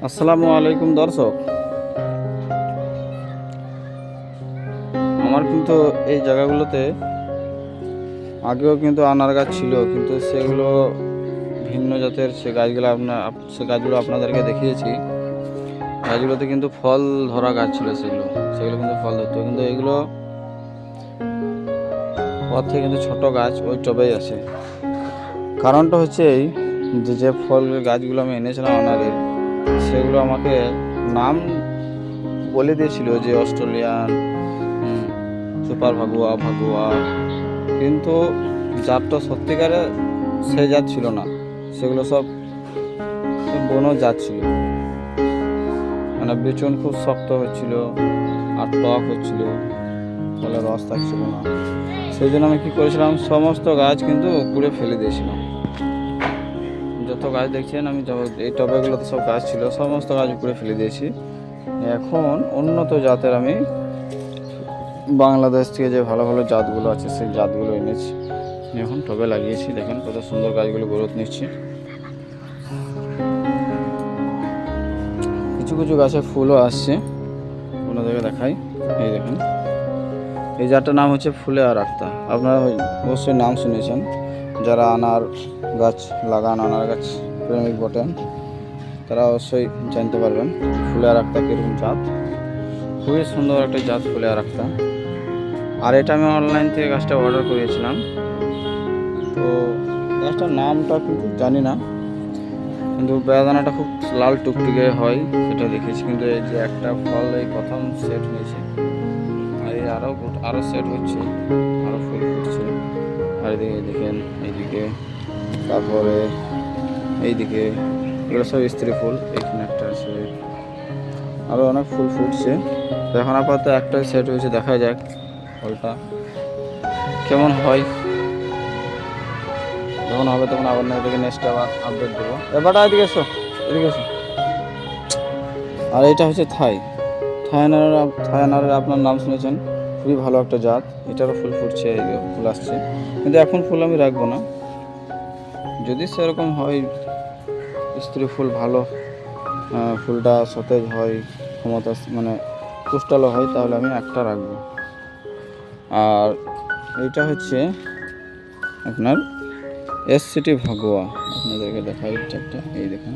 আসসালামু আলাইকুম দর্শক, আমার কিন্তু এই জায়গাগুলোতে আগেও কিন্তু আনার গাছ ছিল, কিন্তু সেগুলো ভিন্ন জাতের। সে গাছগুলো আপনাদেরকে দেখিয়েছি। গাছগুলোতে কিন্তু ফল ধরা গাছ ছিল, সেগুলো কিন্তু ফল ধরতো, কিন্তু এগুলো পর থেকে কিন্তু ছোট গাছ ওই টবেই আছে। কারণটা হচ্ছে এই যে ফল গাছগুলো আমি এনেছিলাম আনারের, সেগুলো আমাকে নাম বলে দিয়েছিল যে অস্ট্রেলিয়ান, সুপার ভাগুয়া, কিন্তু জাতটা সত্যিকারে সেই জাত ছিল না। সেগুলো সব বনো জাত ছিল, মানে বিচন খুব শক্ত হচ্ছিল আর টক হচ্ছিল, ফলে রস থাকছিল না। সেই জন্য আমি কী করেছিলাম, সমস্ত গাছ কিন্তু উপড়ে ফেলে দিয়েছিলাম। যত গাছ দেখছেন, আমি এই টবেগুলোতে সব গাছ ছিল, সমস্ত গাছ উপড়ে ফেলে দিয়েছি। এখন উন্নত জাতের আমি বাংলাদেশ থেকে যে ভালো ভালো জাতগুলো আছে সেই জাতগুলো এনেছি, এখন টবে লাগিয়েছি। দেখেন কত সুন্দর গাছগুলো গ্রোথ নিচ্ছে। কিছু কিছু গাছে ফুলও আসছে, আপনাদেরকে দেখাই। এই দেখেন, এই জাতটার নাম হচ্ছে ফুলে আর আক্তা। আপনারা অবশ্যই নাম শুনেছেন, যারা আনার গাছ লাগান, আনার গাছ প্রেমিক বটেন, তারা অবশ্যই জানতে পারবেন ফুলে আর আক্তা কীরকম জাত। খুবই সুন্দর একটা জাত ফুলে আর আক্তা। আর এটা আমি অনলাইন থেকে গাছটা অর্ডার করিয়েছিলাম, তো গাছটার নামটা কিন্তু জানি না, কিন্তু বেদানাটা খুব লাল টুকটুকে হয় সেটা দেখেছি। কিন্তু এই যে একটা ফল এই প্রথম সেট হয়েছে, আর এই আরও সেট হচ্ছে, আরও ফুল ফুটছে। আর এদিকে দেখেন, এইদিকে, তারপরে এইদিকে, এগুলো সব স্ত্রী ফুল। এখানে একটা আছে, আরও অনেক ফুল ফুটছে। তো এখন আপাতত একটাই সেট হয়েছে, দেখা যাক ফলটা কেমন হয়। যখন হবে তখন আবার এটাকে নেক্সট আবার আপডেট দেবো। এবারটা এদিকে এসো, এদিকে এসো। আর এটা হচ্ছে থাই আনারের আপনার নাম শুনেছেন, খুবই ভালো একটা জাত। এটারও ফুল ফুটছে, ফুল আসছে, কিন্তু এখন ফুল আমি রাখবো না। যদি সেরকম হয়, স্ত্রী ফুল ভালো, ফুলটা সতেজ হয়, ক্ষমতা মানে পুষ্টালো হয়, তাহলে আমি একটা রাখবো। আর এইটা হচ্ছে আপনার SCT ভাগুয়া। আপনাদেরকে দেখাই চারটা, এই দেখেন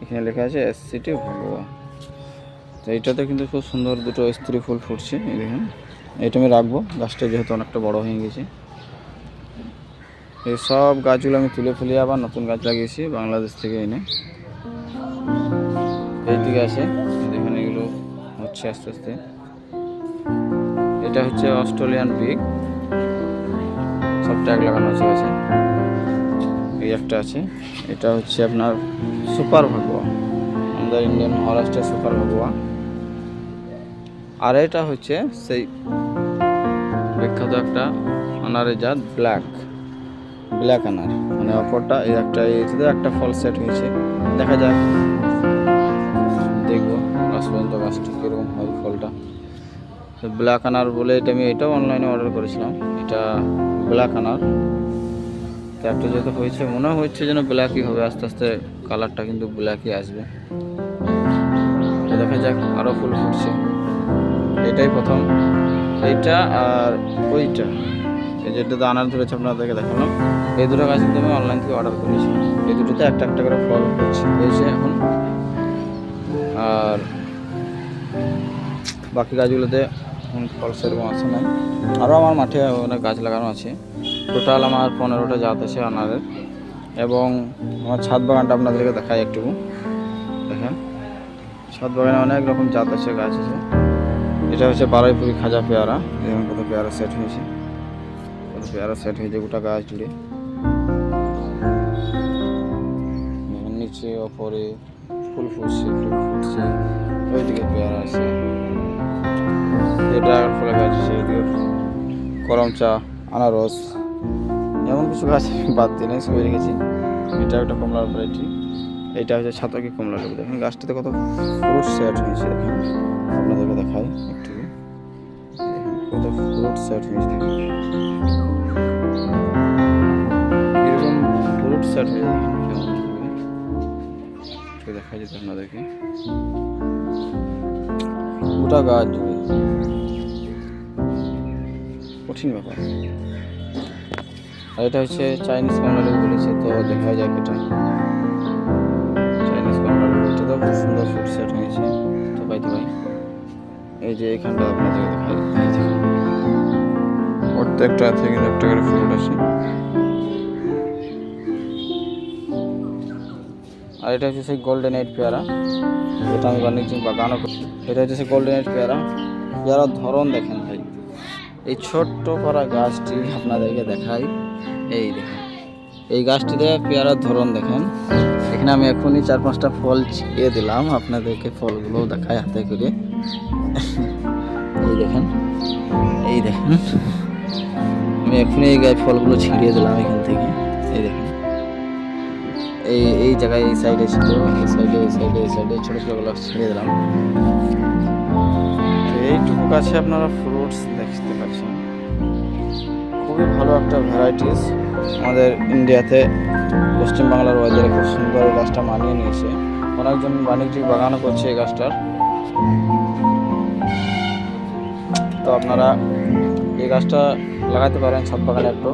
এখানে লেখা আছে SCT ভাগুয়া। তো এইটাতে কিন্তু খুব সুন্দর দুটো স্ত্রী ফুল ফুটছে, এই দেখেন। এটা আমি রাখবো, গাছটা যেহেতু অনেকটা বড় হয়ে গেছে। এই সব গাছগুলো আমি তুলে ফেলে আবার নতুন গাছ লাগিয়েছি বাংলাদেশ থেকে এনে। এই দিকে আছে, দেখেন এগুলো হচ্ছে আস্তে আস্তে। এটা হচ্ছে অস্ট্রেলিয়ান বিগ, সব ট্যাগ লাগানো আছে গাছে। এই একটা আছে, এটা হচ্ছে আপনার সুপার ভাগুয়া, আমাদের ইন্ডিয়ান মহারাষ্ট্রের সুপার ভাগুয়া। আর এটা হচ্ছে সেই বিখ্যাত একটা আনারের জাত ব্ল্যাক আনার, মানে অপরটা এই একটা ফল সেট হয়েছে। দেখা যাক, দেখবো লাস্ট পর্যন্ত গাছটা কীরকম হয় ফলটা। ব্ল্যাক আনার বলে এটাও অনলাইনে অর্ডার করেছিলাম। এটা ব্ল্যাক আনার, তো একটা যেহেতু হয়েছে, মনে হচ্ছে যেন ব্ল্যাকই হবে, আস্তে আস্তে কালারটা কিন্তু ব্ল্যাকই আসবে। তো দেখা যাক, আরও ফুল ফুটছে। এটাই প্রথম, এইটা আর ওইটা, এই যেটা আনার ধরেছে আপনাদেরকে দেখালাম। এই দুটো গাছ কিন্তু আমি অনলাইন থেকে অর্ডার করেছিলাম। এই দুটোতে একটা একটা করে ফল হয়েছে এখন। আর বাকি গাছগুলোতে এখন ফল সেরকম আসে নাই। আরও আমার মাঠে অনেক গাছ লাগানো আছে, টোটাল আমার 15টা জাত আছে আনারের। এবং আমার ছাদ বাগানটা আপনাদেরকে দেখাই একটু, দেখেন ছাদ বাগানে অনেক রকম জাত আছে, গাছ আছে। এটা হচ্ছে বারুইপুরি খাজা পেয়ারা, দেখুন কত পেয়ারা সেট হয়েছে, গোটা গাছ জুড়ে। নিচে ওপরে ফুল ফুটছে, ওইদিকে পেয়ারা আছে, ড্রাগন ফলের গাছ আছে, এদিকে করমচা, আনারস, এমন কিছু গাছ বাদ দিয়ে নাই, সবাই রেখেছি। এটা একটা কমলার ভ্যারাইটি, এইটা হচ্ছে ছাতকি কমলা লেবু। দেখেন গাছটাতে কত ফ্রুট সেট হয়েছে, দেখেন আপনাদেরকে দেখাই একটু, কত ফ্রুট সেট হয়েছে, দেখেন এরকম ফ্রুট সেট হয়ে একটু দেখাই যেত আপনাদেরকে, গোটা গাছ জুড়ে কঠিন ব্যাপার। আর এটা হচ্ছে চাইনিজ কমলা লেবু বলেছে, তো দেখা যাক এটা চাইনিজ কমলা লেবু। এটা তো খুব সুন্দর ফুড সেট হয়েছে তো পাইতে ভাই। এই যে এখানটা আপনাদেরকে দেখাই, এই যে প্রত্যেকটা থেকে একটা করে ফ্রুট আছে। আর এটা হচ্ছে সেই গোল্ডেন এইট পেয়ারা, এটা আমি বাণিজ্যিক বাগানও করি। এটা হচ্ছে সেই গোল্ডেন এইট পেয়ারা। পেয়ারার ধরন দেখেন ভাই, এই ছোট্ট করা গাছটি আপনাদেরকে দেখাই। এই দেখেন এই গাছটিতে পেয়ারার ধরন দেখেন। এখানে আমি এখনই 4-5টা ফল ছিঁড়ে দিলাম, আপনাদেরকে ফলগুলো দেখাই হাতে করে। এই দেখেন, এই দেখেন আমি এখনই এই গায়ে ফলগুলো ছিঁড়িয়ে দিলাম এখান থেকে। এই দেখেন এই জায়গায় এই সাইডে ছিল, এই সাইডে এই সাইডে এই সাইডে ছোটো ছোটোগুলো ছিঁড়ে দিলাম। তো এইটুকু গাছে আপনারা ফ্রুটস দেখতে পাচ্ছেন, খুবই ভালো একটা ভ্যারাইটিস। আমাদের ইন্ডিয়াতে পশ্চিমবাংলার ওয়েদারে খুব সুন্দর এই গাছটা মানিয়ে নিয়েছে। অনেকজন বাণিজ্যিক বাগানও করছে এই গাছটার। তো আপনারা এই গাছটা লাগাতে পারেন ছাদ বাগানে একটু।